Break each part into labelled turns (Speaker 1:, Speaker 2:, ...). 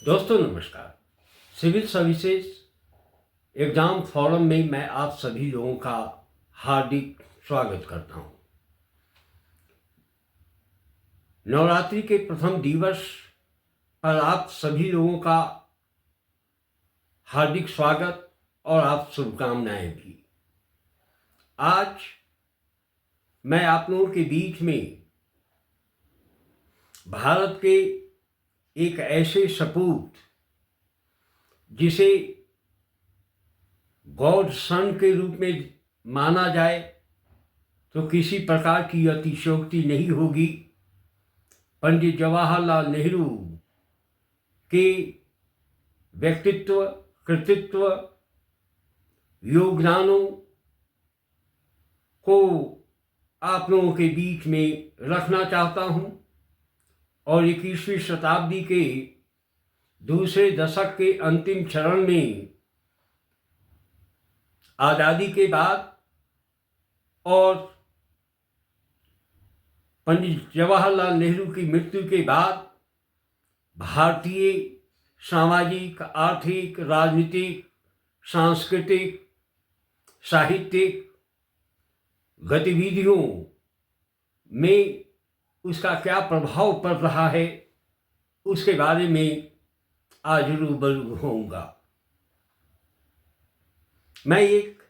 Speaker 1: दोस्तों नमस्कार। Civil services exam forum में मैं आप सभी लोगों का हार्दिक स्वागत करता हूं। नवरात्रि के प्रथम दिवस पर आप सभी लोगों का हार्दिक स्वागत और आप शुभकामनाएं भी। आज मैं आप लोगों के बीच में भारत के एक ऐसे सपूत जिसे गॉड सन के रूप में माना जाए तो किसी प्रकार की अतिशयोक्ति नहीं होगी, पंडित जवाहरलाल नेहरू के व्यक्तित्व, कृतित्व, योगदानों को आप लोगों के बीच में रखना चाहता हूं और 21वीं शताब्दी के दूसरे दशक के अंतिम चरण में आज़ादी के बाद और पंडित जवाहरलाल नेहरू की मृत्यु के बाद भारतीय सामाजिक, आर्थिक, राजनीतिक, सांस्कृतिक, साहित्यिक गतिविधियों में उसका क्या प्रभाव पड़ रहा है उसके बारे में आज रूबरू होऊंगा। मैं एक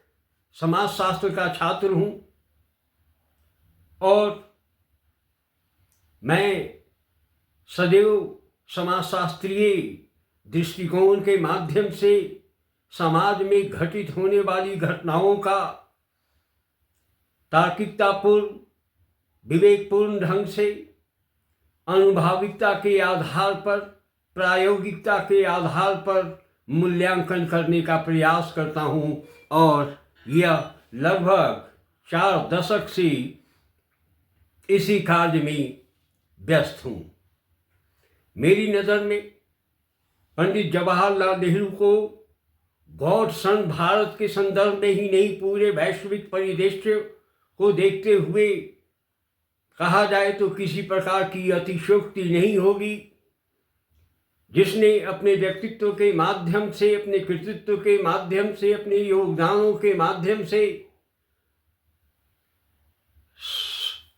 Speaker 1: समाजशास्त्र का छात्र हूं और मैं सदैव समाजशास्त्रीय दृष्टिकोण के माध्यम से समाज में घटित होने वाली घटनाओं का तार्किकतापूर्ण, विवेकपूर्ण ढंग से, अनुभाविकता के आधार पर, प्रायोगिकता के आधार पर मूल्यांकन करने का प्रयास करता हूं और यह लगभग 4 दशक से इसी कार्य में व्यस्त हूं। मेरी नज़र में पंडित जवाहरलाल नेहरू को गॉड सन भारत के संदर्भ में ही नहीं, पूरे वैश्विक परिदृश्य को देखते हुए कहा जाए तो किसी प्रकार की अतिशयोक्ति नहीं होगी, जिसने अपने व्यक्तित्व के माध्यम से, अपने कृतित्व के माध्यम से, अपने योगदानों के माध्यम से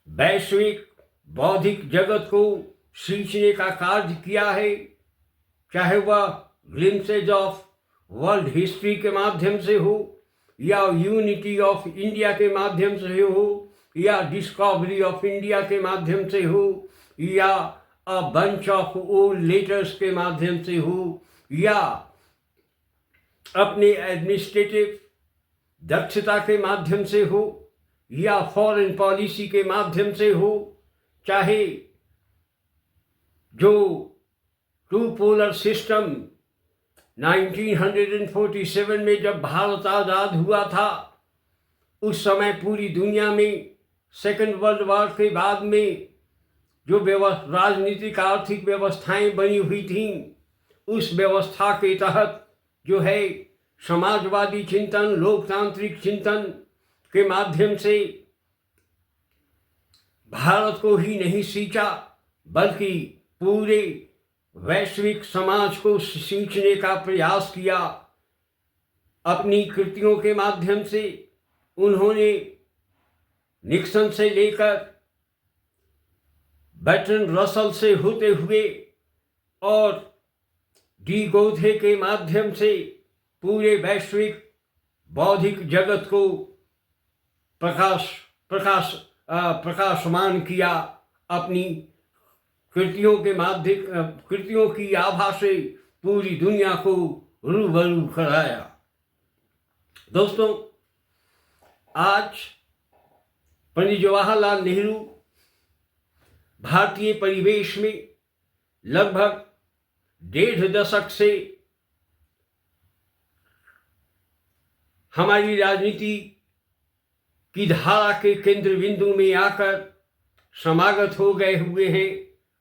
Speaker 1: वैश्विक बौद्धिक जगत को सींचने का कार्य किया है, चाहे वह ग्लिम्सेज ऑफ वर्ल्ड हिस्ट्री के माध्यम से हो, या यूनिटी ऑफ इंडिया के माध्यम से हो, या डिस्कवरी ऑफ इंडिया के माध्यम से हो, या a bunch of old letters के माध्यम से हो, या अपने एडमिनिस्ट्रेटिव दक्षता के माध्यम से हो, या फॉरेन पॉलिसी के माध्यम से हो, चाहे जो टू पोलर सिस्टम 1947 में जब भारत आज़ाद हुआ था, उस समय पूरी दुनिया में सेकेंड वर्ल्ड वॉर के बाद में जो राजनीतिक आर्थिक व्यवस्थाएं बनी हुई थीं, उस व्यवस्था के तहत जो है समाजवादी चिंतन, लोकतांत्रिक चिंतन के माध्यम से भारत को ही नहीं सींचा बल्कि पूरे वैश्विक समाज को सींचने का प्रयास किया। अपनी कृतियों के माध्यम से उन्होंने निक्सन से लेकर बर्ट्रैंड रसल से होते हुए और डी गोथे के माध्यम से पूरे वैश्विक बौद्धिक जगत को प्रकाशमान किया। अपनी कृतियों की आभा से पूरी दुनिया को रूबरू कराया। दोस्तों, आज पंडित जवाहरलाल नेहरू भारतीय परिवेश में लगभग 1.5 दशक से हमारी राजनीति की धारा के केंद्र बिंदु में आकर समागत हो गए हुए हैं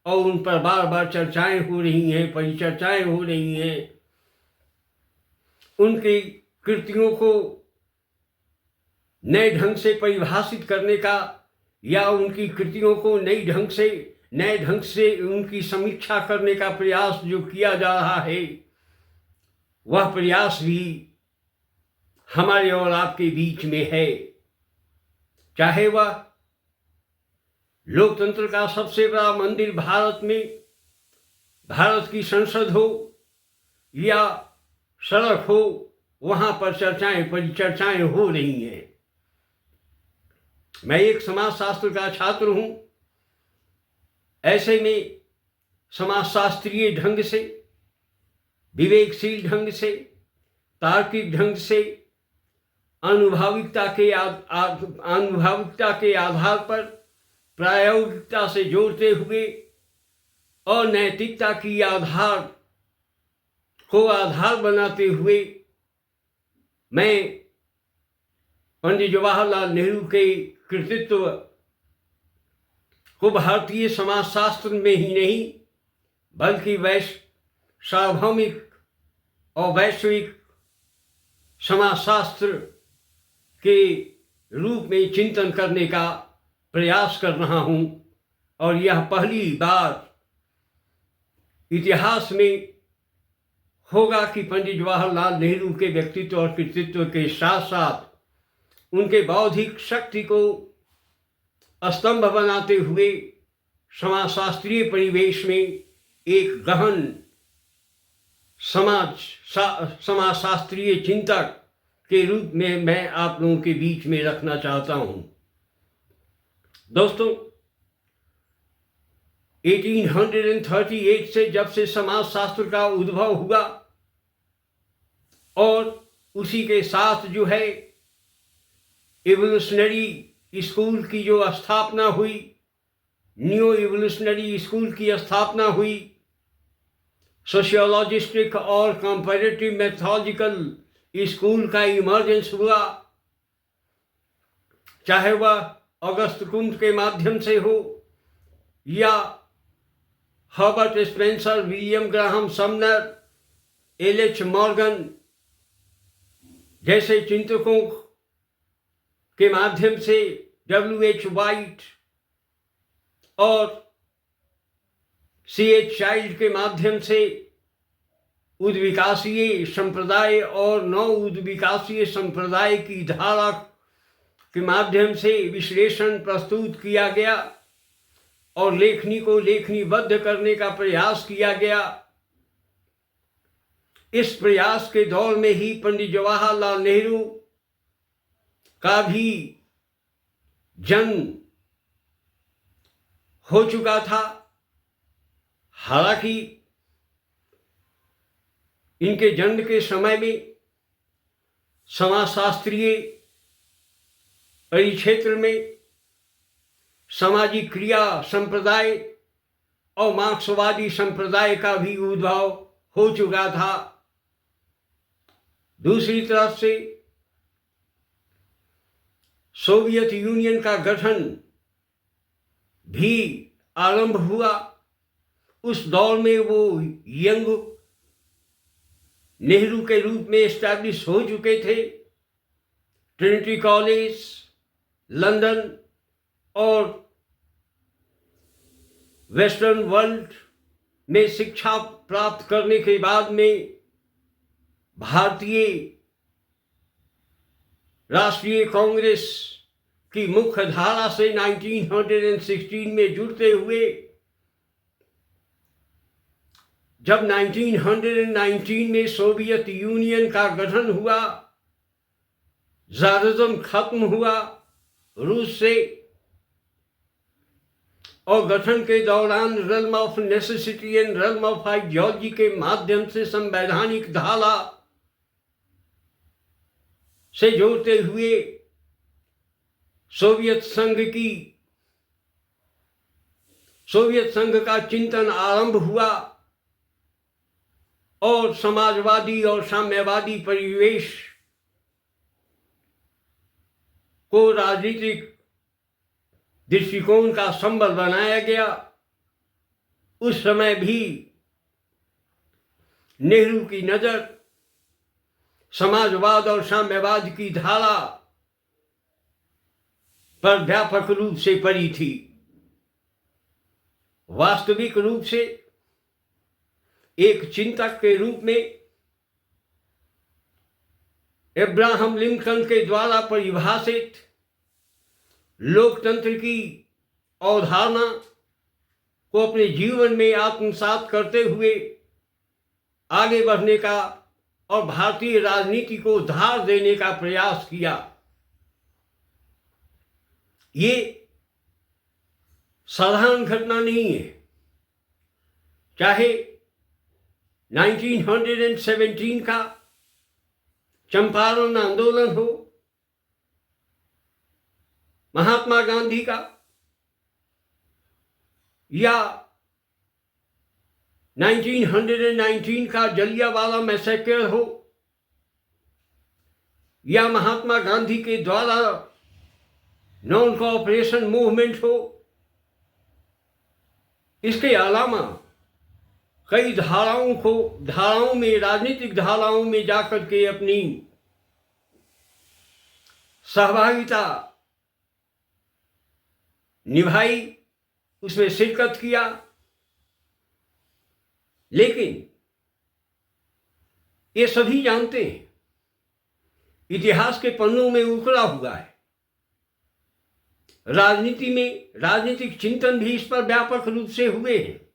Speaker 1: और उन पर बार बार चर्चाएं हो रही हैं, परिचर्चाएं हो रही हैं। उनकी कृतियों को नए ढंग से परिभाषित करने का या उनकी कृतियों को नई ढंग से नए ढंग से उनकी समीक्षा करने का प्रयास जो किया जा रहा है, वह प्रयास भी हमारे और आपके बीच में है। चाहे वह लोकतंत्र का सबसे बड़ा मंदिर भारत में भारत की संसद हो या सड़क हो, वहां पर परिचर्चाएं हो रही हैं। मैं एक समाजशास्त्र का छात्र हूं। ऐसे में समाजशास्त्रीय ढंग से, विवेकशील ढंग से, तार्किक ढंग से, अनुभविकता के आधार पर प्रायोगिकता से जोड़ते हुए और नैतिकता की आधार बनाते हुए मैं पंडित जवाहरलाल नेहरू के कृतित्व को भारतीय समाजशास्त्र में ही नहीं बल्कि सार्वभौमिक और वैश्विक समाजशास्त्र के रूप में चिंतन करने का प्रयास कर रहा हूं। और यह पहली बार इतिहास में होगा कि पंडित जवाहरलाल नेहरू के व्यक्तित्व और कृतित्व के साथ साथ उनके बौद्धिक शक्ति को स्तंभ बनाते हुए समाजशास्त्रीय परिवेश में एक गहन समाजशास्त्रीय चिंतक के रूप में मैं आप लोगों के बीच में रखना चाहता हूं। दोस्तों, 1838 से जब से समाजशास्त्र का उद्भव हुआ और उसी के साथ जो है इवोल्यूशनरी स्कूल की जो स्थापना हुई, न्यू इवोल्यूशनरी स्कूल की स्थापना हुई, सोशियोलॉजिस्टिक और कंपैरेटिव मेथोलॉजिकल स्कूल का इमर्जेंस हुआ, चाहे वह अगस्त कुंत के माध्यम से हो या Herbert Spencer, William Graham Sumner, L H. Morgan जैसे चिंतकों के माध्यम से, W.H. वाइट और C.H. चाइल्ड के माध्यम से उद्विकासीय संप्रदाय और नौ उद्विकासीय संप्रदाय की धारा के माध्यम से विश्लेषण प्रस्तुत किया गया और लेखनी को लेखनीबद्ध करने का प्रयास किया गया। इस प्रयास के दौर में ही पंडित जवाहरलाल नेहरू का भी जन्म हो चुका था। हालांकि इनके जन्म के समय में समाजशास्त्रीय परिक्षेत्र में सामाजिक क्रिया संप्रदाय और मार्क्सवादी संप्रदाय का भी उद्भव हो चुका था। दूसरी तरफ से सोवियत यूनियन का गठन भी आरंभ हुआ। उस दौर में वो यंग नेहरू के रूप में एस्टैब्लिश हो चुके थे। ट्रिनिटी कॉलेज लंदन और वेस्टर्न वर्ल्ड में शिक्षा प्राप्त करने के बाद में भारतीय राष्ट्रीय कांग्रेस की मुख्य धारा से 1916 में जुड़ते हुए जब 1919 में सोवियत यूनियन का गठन हुआ, ज़ारिज़्म खत्म हुआ रूस से, और गठन के दौरान realm of necessity and realm of ideology के माध्यम से संवैधानिक धारा से जोड़ते हुए सोवियत संघ का चिंतन आरंभ हुआ और समाजवादी और साम्यवादी परिवेश को राजनीतिक दृष्टिकोण का संबल बनाया गया। उस समय भी नेहरू की नजर समाजवाद और साम्यवाद की धारा पर व्यापक रूप से पड़ी थी। वास्तविक रूप से एक चिंतक के रूप में अब्राहम लिंकन के द्वारा परिभाषित लोकतंत्र की अवधारणा को अपने जीवन में आत्मसात करते हुए आगे बढ़ने का और भारतीय राजनीति को धार देने का प्रयास किया। ये साधारण घटना नहीं है। चाहे 1917 का चंपारण आंदोलन हो, महात्मा गांधी का, या 1919 का जलियांवाला मैसेकर हो, या महात्मा गांधी के द्वारा नॉन कोऑपरेशन मूवमेंट हो, इसके अलावा कई धाराओं में, राजनीतिक धाराओं में जाकर के अपनी सहभागिता निभाई, उसमें शिरकत किया। लेकिन ये सभी जानते हैं, इतिहास के पन्नों में उकड़ा हुआ है। राजनीति में राजनीतिक चिंतन भी इस पर व्यापक रूप से हुए हैं।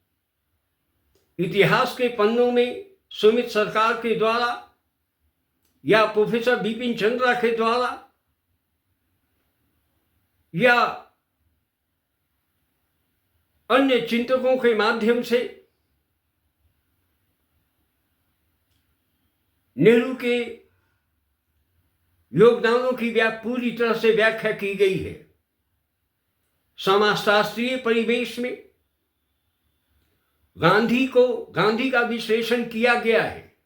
Speaker 1: इतिहास के पन्नों में सुमित सरकार के द्वारा या प्रोफेसर बिपिन चंद्रा के द्वारा या अन्य चिंतकों के माध्यम से नेहरू के योगदानों की पूरी तरह से व्याख्या की गई है। समाजशास्त्रीय परिवेश में गांधी का विश्लेषण किया गया है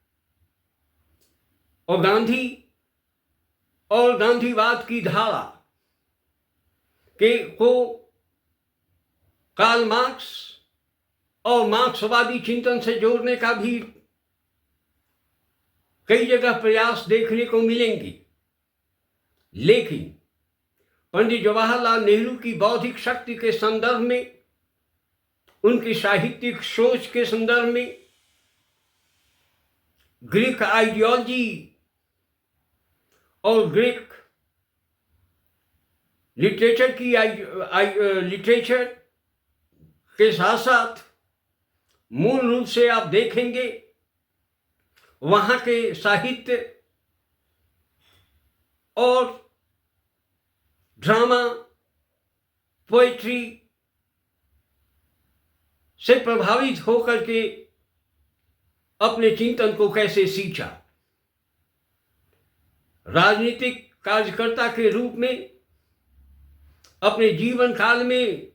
Speaker 1: और गांधी और गांधीवाद की धारा को कार्ल मार्क्स और मार्क्सवादी चिंतन से जोड़ने का भी कई जगह प्रयास देखने को मिलेंगे। लेकिन पंडित जवाहरलाल नेहरू की बौद्धिक शक्ति के संदर्भ में, उनकी साहित्यिक सोच के संदर्भ में, ग्रीक आइडियोलॉजी और ग्रीक लिटरेचर के साथ साथ मूल रूप से आप देखेंगे वहां के साहित्य और ड्रामा, पोएट्री से प्रभावित होकर के अपने चिंतन को कैसे सींचा। राजनीतिक कार्यकर्ता के रूप में अपने जीवन काल में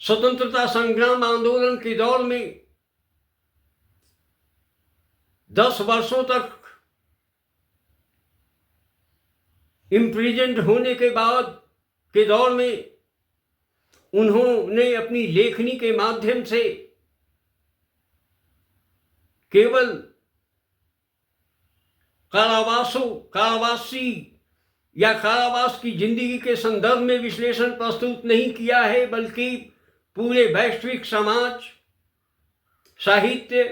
Speaker 1: स्वतंत्रता संग्राम आंदोलन के दौर में 10 वर्षों तक इम्प्रिजन्ड होने के बाद के दौर में उन्होंने अपनी लेखनी के माध्यम से केवल कारावासी या कारावास की जिंदगी के संदर्भ में विश्लेषण प्रस्तुत नहीं किया है, बल्कि पूरे वैश्विक समाज, साहित्य,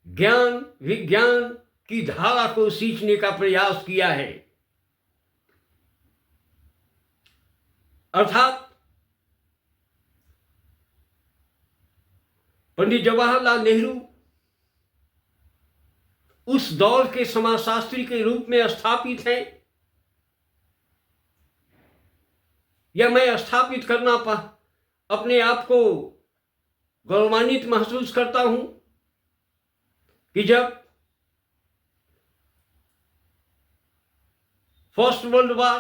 Speaker 1: ज्ञान, विज्ञान की धारा को सींचने का प्रयास किया है। अर्थात पंडित जवाहरलाल नेहरू उस दौर के समाजशास्त्री के रूप में स्थापित हैं, या मैं स्थापित करना अपने आप को गौरवान्वित महसूस करता हूं कि जब फर्स्ट वर्ल्ड वॉर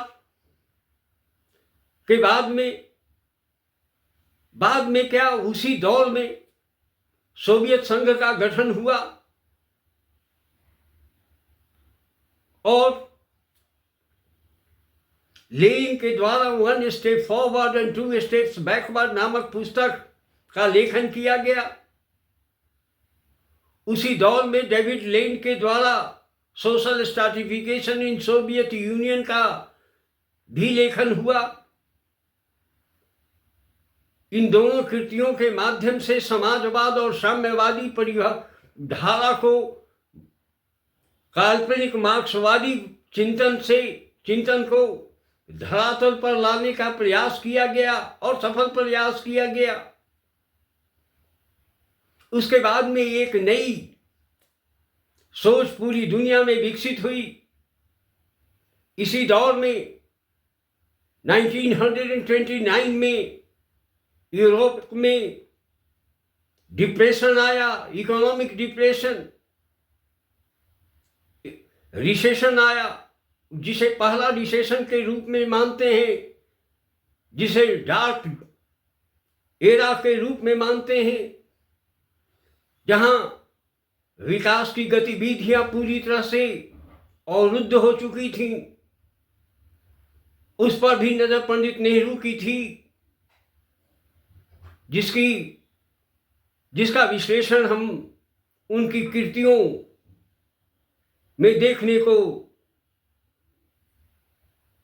Speaker 1: के बाद में क्या उसी दौर में सोवियत संघ का गठन हुआ और लेनिन के द्वारा 1 step forward and 2 steps backward नामक पुस्तक का लेखन किया गया। उसी दौर में डेविड लेन के द्वारा सोशल स्ट्रैटिफिकेशन इन सोवियत यूनियन का भी लेखन हुआ इन दोनों कृतियों के माध्यम से समाजवाद और साम्यवादी धारा को काल्पनिक मार्क्सवादी चिंतन को धरातल पर लाने का प्रयास किया गया और सफल प्रयास किया गया। उसके बाद में एक नई सोच पूरी दुनिया में विकसित हुई। इसी दौर में 1929 में यूरोप में डिप्रेशन आया, इकोनॉमिक डिप्रेशन, रिसेशन आया, जिसे पहला रिसेशन के रूप में मानते हैं, जिसे डार्क एरा के रूप में मानते हैं, जहां विकास की गतिविधियां पूरी तरह से अवरुद्ध हो चुकी थीं। उस पर भी नजर पंडित नेहरू की थी, जिसका विश्लेषण हम उनकी कृतियों में देखने को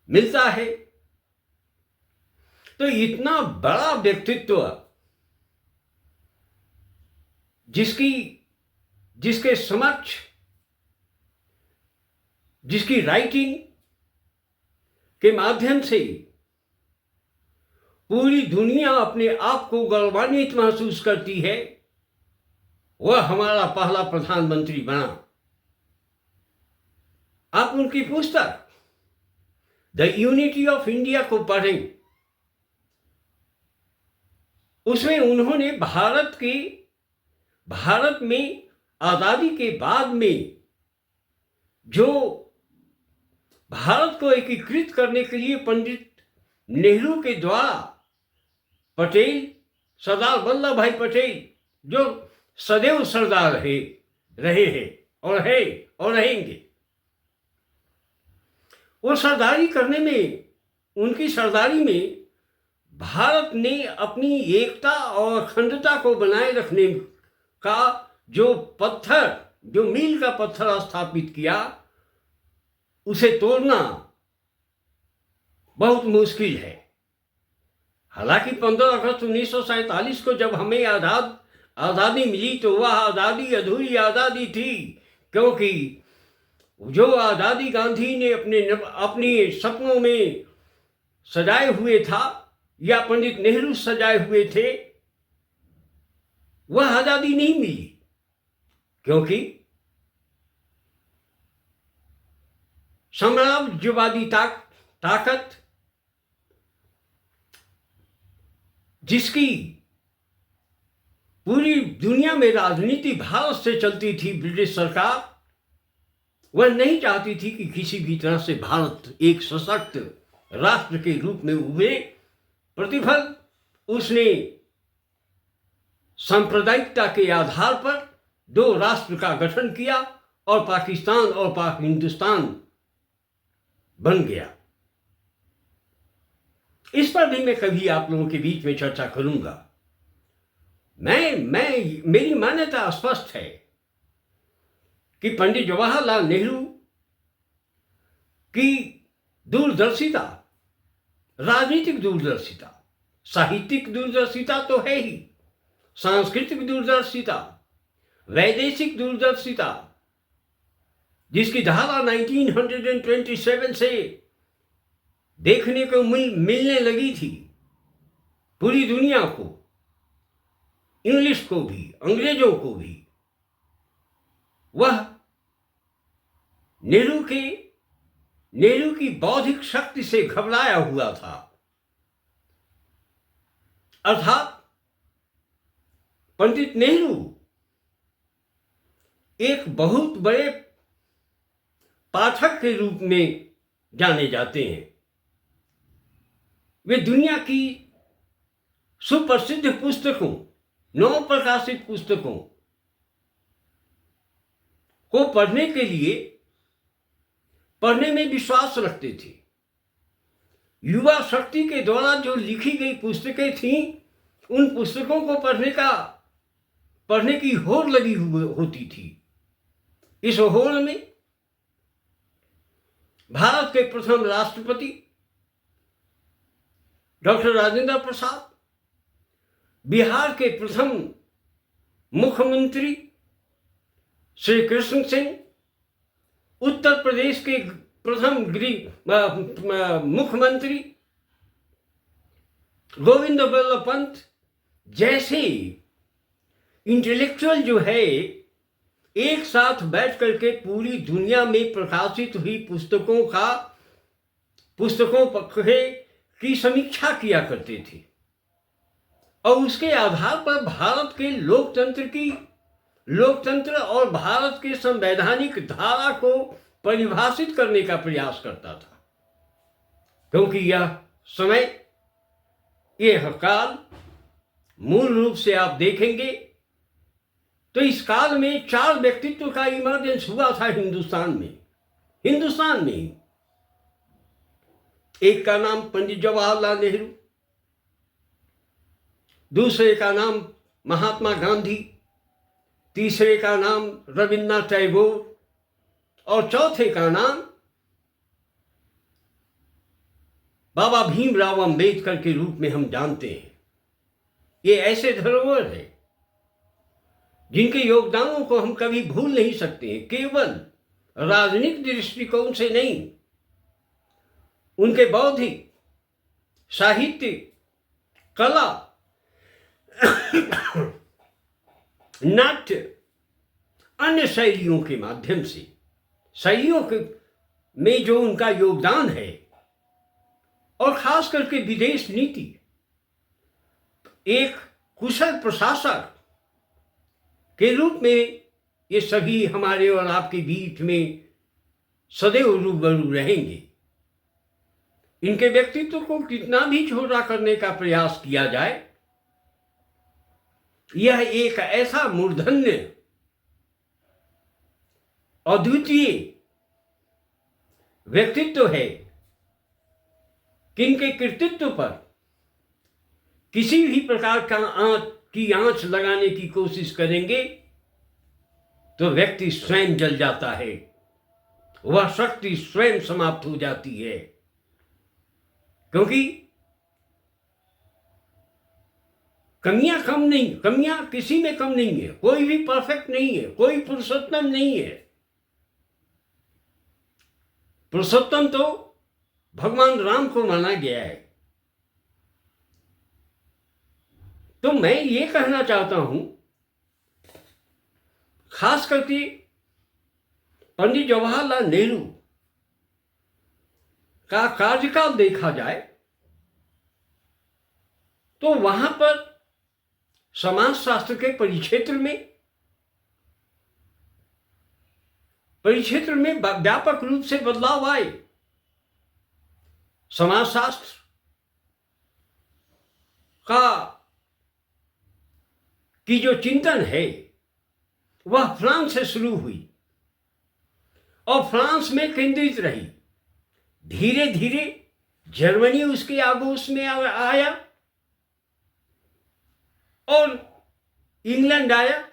Speaker 1: मिलता है। तो इतना बड़ा व्यक्तित्व जिसके समक्ष जिसकी राइटिंग के माध्यम से पूरी दुनिया अपने आप को गौरवान्वित महसूस करती है, वह हमारा पहला प्रधानमंत्री बना। आप उनकी पुस्तक द यूनिटी ऑफ इंडिया को पढ़ें। उसमें उन्होंने भारत में आजादी के बाद में जो भारत को एकीकृत करने के लिए पंडित नेहरू के द्वारा सरदार वल्लभ भाई पटेल, जो सदैव सरदार रहे हैं और रहेंगे, वो सरदारी करने में, उनकी सरदारी में भारत ने अपनी एकता और अखंडता को बनाए रखने का जो मील का पत्थर स्थापित किया, उसे तोड़ना बहुत मुश्किल है। हालांकि 15 अगस्त 1947 को जब हमें आज़ादी मिली तो वह आज़ादी अधूरी आज़ादी थी, क्योंकि जो आज़ादी गांधी ने अपने सपनों में सजाए हुए था या पंडित नेहरू सजाए हुए थे, वह आज़ादी नहीं मिली, क्योंकि साम्राज्यवादी ताकत जिसकी पूरी दुनिया में राजनीति भारत से चलती थी, ब्रिटिश सरकार, वह नहीं चाहती थी कि किसी भी तरह से भारत एक सशक्त राष्ट्र के रूप में उभरे। प्रतिफल उसने सांप्रदायिकता के आधार पर दो राष्ट्र का गठन किया और पाकिस्तान और पाक हिंदुस्तान बन गया। इस पर भी मैं कभी आप लोगों के बीच में चर्चा करूंगा। मेरी मान्यता स्पष्ट है कि पंडित जवाहरलाल नेहरू की दूरदर्शिता, राजनीतिक दूरदर्शिता, साहित्यिक दूरदर्शिता तो है ही, सांस्कृतिक दूरदर्शिता, वैदेशिक दूरदर्शिता, जिसकी धारा 1927 से देखने को मिलने लगी थी पूरी दुनिया को, इंग्लिश को भी, अंग्रेजों को भी, वह नेहरू की बौद्धिक शक्ति से घबराया हुआ था। अर्थात पंडित नेहरू एक बहुत बड़े पाठक के रूप में जाने जाते हैं। वे दुनिया की सुप्रसिद्ध पुस्तकों, नव प्रकाशित पुस्तकों को पढ़ने में विश्वास रखते थे। युवा शक्ति के द्वारा जो लिखी गई पुस्तकें थीं, उन पुस्तकों को पढ़ने की होड़ लगी होती थी। इस होड़ में भारत के प्रथम राष्ट्रपति डॉक्टर राजेंद्र प्रसाद बिहार के प्रथम मुख्यमंत्री श्री कृष्ण सिंह, उत्तर प्रदेश के प्रथम मुख्यमंत्री गोविंद बल्लभ पंत जैसे इंटेलेक्चुअल जो है एक साथ बैठ करके पूरी दुनिया में प्रकाशित हुई पुस्तकों की समीक्षा किया करते थे और उसके आधार पर भारत के लोकतंत्र और भारत के संवैधानिक धारा को परिभाषित करने का प्रयास करता था। क्योंकि यह काल मूल रूप से आप देखेंगे तो इस काल में 4 व्यक्तित्व का इमर्जेंस हुआ था हिंदुस्तान में। एक का नाम पंडित जवाहरलाल नेहरू, दूसरे का नाम महात्मा गांधी, तीसरे का नाम रविन्द्रनाथ टैगोर और चौथे का नाम बाबा भीमराव अंबेडकर के रूप में हम जानते हैं। ये ऐसे धरोहर है जिनके योगदानों को हम कभी भूल नहीं सकते हैं, केवल राजनीतिक दृष्टिकोण से नहीं, उनके बौद्धिक, साहित्यिक, कला, नाट्य, अन्य शैलियों के माध्यम से, शैलियों में जो उनका योगदान है और खास करके विदेश नीति, एक कुशल प्रशासक के रूप में ये सभी हमारे और आपके बीच में सदैव रूबरू रहेंगे। इनके व्यक्तित्व को कितना भी छोटा करने का प्रयास किया जाए, यह एक ऐसा मूर्धन्य, अद्वितीय व्यक्तित्व है कि इनके कृतित्व पर किसी भी प्रकार की आंच लगाने की कोशिश करेंगे तो व्यक्ति स्वयं जल जाता है, वह शक्ति स्वयं समाप्त हो जाती है। क्योंकि कमियां किसी में कम नहीं है, कोई भी परफेक्ट नहीं है, कोई पुरुषोत्तम नहीं है। पुरुषोत्तम तो भगवान राम को माना गया है। तो मैं ये कहना चाहता हूं, खास करके पंडित जवाहरलाल नेहरू का कार्यकाल देखा जाए तो वहां पर समाजशास्त्र के परिक्षेत्र में व्यापक रूप से बदलाव आए। समाजशास्त्र की जो चिंतन है वह फ्रांस से शुरू हुई और फ्रांस में केंद्रित रही। धीरे धीरे जर्मनी उसके आगोश में आया और इंग्लैंड आया।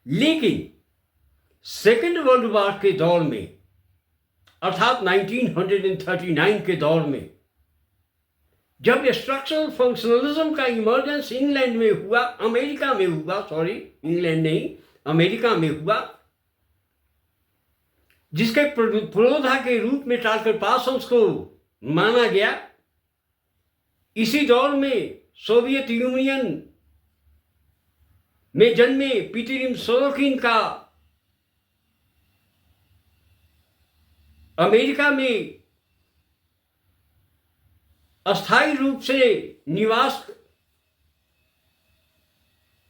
Speaker 1: लेकिन सेकेंड वर्ल्ड वॉर के दौर में, अर्थात 1939 के दौर में, जब स्ट्रक्चरल फंक्शनलिज्म का इमर्जेंस इंग्लैंड में हुआ, अमेरिका में हुआ, जिसके पुरोधा के रूप में टार्कर पासोस को माना गया। इसी दौर में सोवियत यूनियन में जन्मे पीटर सोरोकिन का अमेरिका में अस्थायी रूप से निवास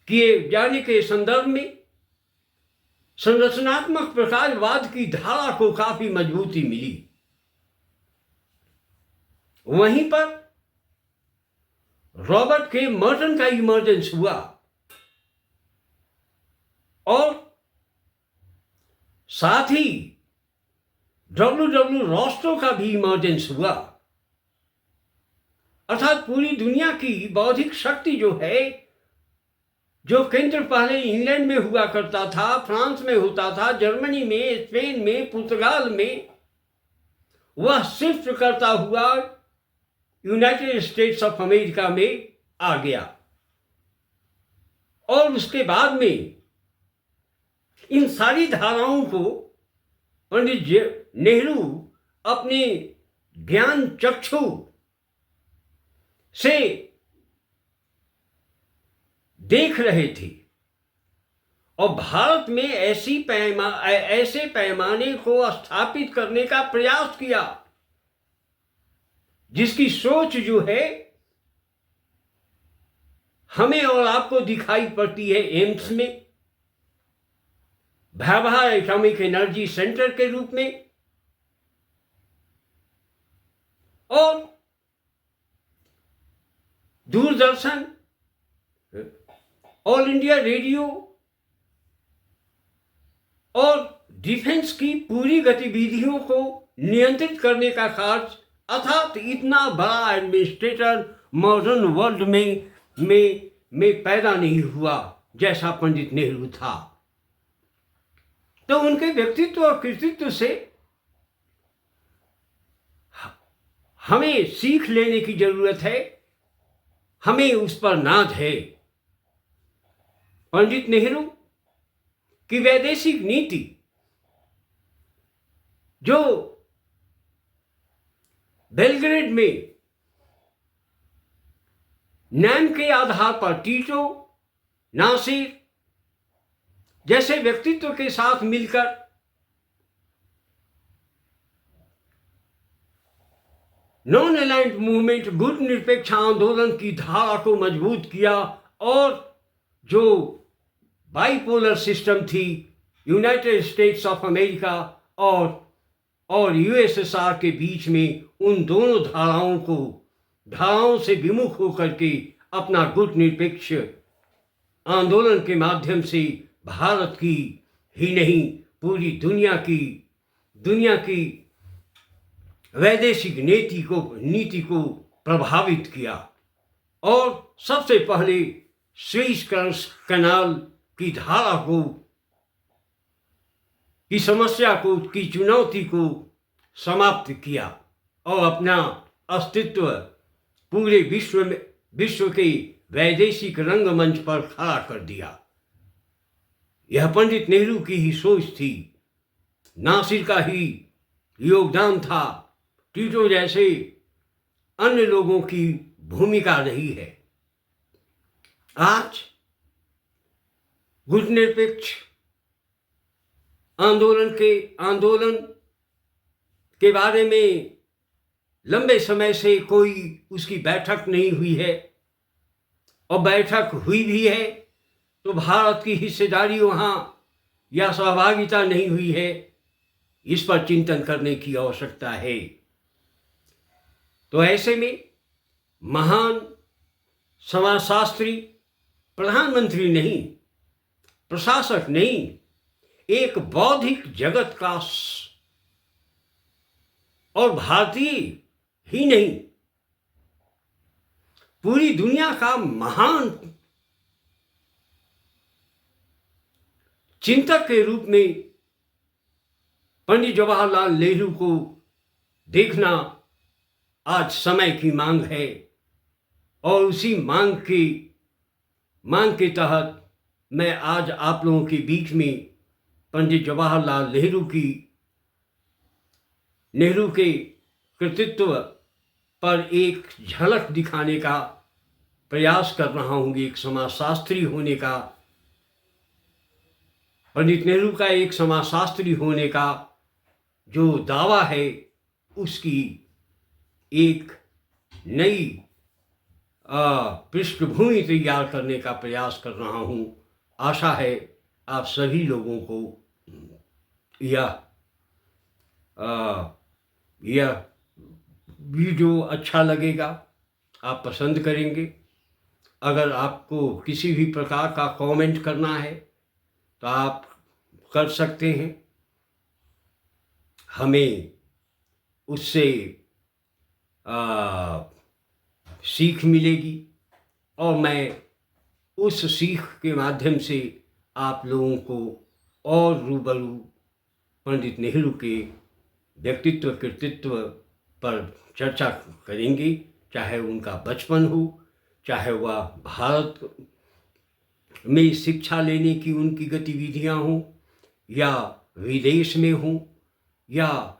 Speaker 1: किए जाने के संदर्भ में संरचनात्मक प्रकाशवाद की धारा को काफी मजबूती मिली। वहीं पर रॉबर्ट के मर्टन का इमर्जेंस हुआ और साथ ही डब्ल्यू रॉस्टो का भी इमर्जेंस हुआ। अर्थात पूरी दुनिया की बौद्धिक शक्ति जो है, जो केंद्र पहले इंग्लैंड में हुआ करता था, फ्रांस में होता था, जर्मनी में, स्पेन में, पुर्तगाल में, वह शिफ्ट करता हुआ यूनाइटेड स्टेट्स ऑफ अमेरिका में आ गया। और उसके बाद में इन सारी धाराओं को पंडित नेहरू अपने ज्ञान चक्षु से देख रहे थे और भारत में ऐसे पैमाने को स्थापित करने का प्रयास किया जिसकी सोच जो है हमें और आपको दिखाई पड़ती है एम्स में, भाभा एटॉमिक एनर्जी सेंटर के रूप में, और दूरदर्शन, ऑल इंडिया रेडियो और डिफेंस की पूरी गतिविधियों को नियंत्रित करने का कार्य, अर्थात इतना बड़ा एडमिनिस्ट्रेटर मॉडर्न वर्ल्ड में पैदा नहीं हुआ जैसा पंडित नेहरू था। तो उनके व्यक्तित्व और कृतित्व से हमें सीख लेने की जरूरत है, हमें उस पर नाज है। पंडित नेहरू की वैदेशिक नीति जो बेलग्रेड में नाम के आधार पर टीटो, नासिर जैसे व्यक्तित्व के साथ मिलकर नॉन अलाइंड मूवमेंट, गुट निरपेक्ष आंदोलन की धारा को मजबूत किया और जो बाइपोलर सिस्टम थी यूनाइटेड स्टेट्स ऑफ अमेरिका और यूएसएसआर के बीच में, उन दोनों धाराओं से विमुख होकर के अपना गुट निरपेक्ष आंदोलन के माध्यम से भारत की ही नहीं पूरी दुनिया की वैदेशिक नीति को प्रभावित किया और सबसे पहले स्वेज कनाल की धारा की समस्या की चुनौती को समाप्त किया और अपना अस्तित्व पूरे विश्व के वैदेशिक रंगमंच पर खड़ा कर दिया। यह पंडित नेहरू की ही सोच थी, नासिर का ही योगदान था, टीटो जैसे अन्य लोगों की भूमिका रही है। आज गुट निरपेक्ष आंदोलन के बारे में लंबे समय से कोई उसकी बैठक नहीं हुई है, और बैठक हुई भी है तो भारत की हिस्सेदारी वहाँ या सहभागिता नहीं हुई है। इस पर चिंतन करने की आवश्यकता है। तो ऐसे में महान समाजशास्त्री, प्रधानमंत्री नहीं, प्रशासक नहीं, एक बौद्धिक जगत का और भारतीय ही नहीं पूरी दुनिया का महान चिंतक के रूप में पंडित जवाहरलाल नेहरू को देखना आज समय की मांग है। और उसी मांग के तहत मैं आज आप लोगों के बीच में पंडित जवाहरलाल नेहरू के कृतित्व पर एक झलक दिखाने का प्रयास कर रहा हूँ। एक समाजशास्त्री होने का, पंडित नेहरू का एक समाजशास्त्री होने का जो दावा है, उसकी एक नई पृष्ठभूमि तैयार करने का प्रयास कर रहा हूँ। आशा है आप सभी लोगों को यह वीडियो अच्छा लगेगा, आप पसंद करेंगे। अगर आपको किसी भी प्रकार का कमेंट करना है तो आप कर सकते हैं, हमें उससे सीख मिलेगी और मैं उस सीख के माध्यम से आप लोगों को और रूबरू पंडित नेहरू के व्यक्तित्व कृतित्व पर चर्चा करेंगे, चाहे उनका बचपन हो, चाहे वह भारत में शिक्षा लेने की उनकी गतिविधियां हों, या विदेश में हों, या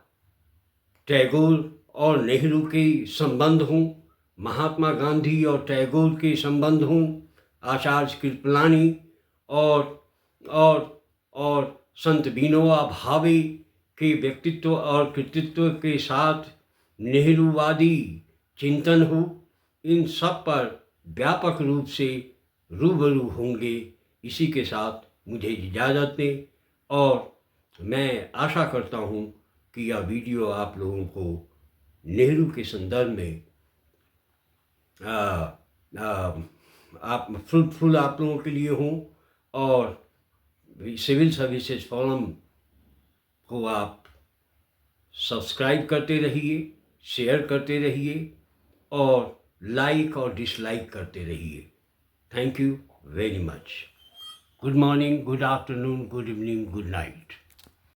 Speaker 1: टैगोर और नेहरू के संबंध हों, महात्मा गांधी और टैगोर के संबंध हों, आचार्य कृपलानी और और संत विनोबा भावे के व्यक्तित्व और कृतित्व के साथ नेहरूवादी चिंतन हो, इन सब पर व्यापक रूप से रूबरू होंगे। इसी के साथ मुझे इजाज़त दें, और मैं आशा करता हूँ कि यह वीडियो आप लोगों को नेहरू के संदर्भ में आप फ्रूटफुल आप लोगों के लिए हों, और सिविल सर्विसेज फोरम को आप सब्सक्राइब करते रहिए, शेयर करते रहिए, और लाइक और डिसलाइक करते रहिए। Thank you very much. Good morning, good afternoon, good evening, good night.